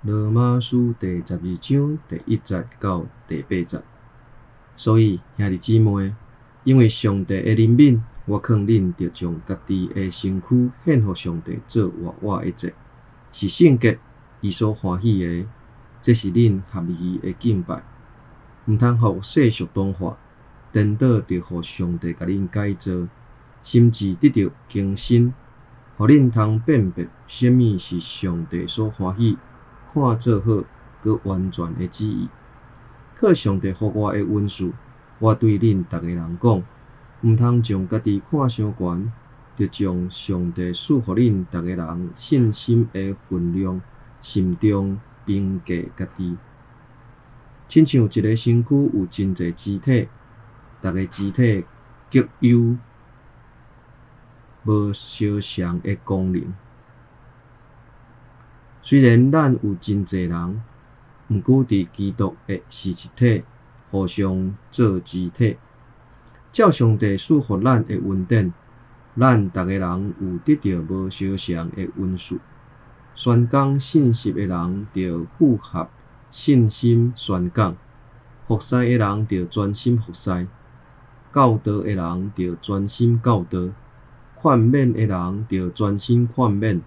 罗马书第12章第1节到第8节。所以，兄弟姊妹，因为上帝的怜悯，我劝恁着将家己的身躯献予上帝做活活的祭，是圣洁、伊所欢喜的。这是恁合宜的敬拜。毋通互世俗同化，颠倒着互上帝甲恁改造，心智得到更新，互恁通辨别什么是上帝所欢喜、看做好、佮完全的旨意。靠上帝予我的恩赐，我对恁逐个人讲，毋通将家己看伤悬，着将上帝赐予恁逐个人信心的分量慎重评价家己。亲像一个身躯有真侪肢体，逐个肢体各有无相像的功能。虽然咱有真侪人，毋过伫基督的是一体，互相做肢体。照上帝赐予咱的恩典，咱逐个人有得到无相像的恩赐。宣讲信息的人着符合信心宣讲，服侍的人着专心服侍，教导的人着专心教导，劝勉的人着专心劝勉，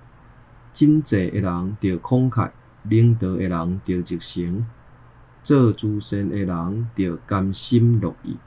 真济的人着慷慨，领导的人着热诚，做主善的人着甘心乐意。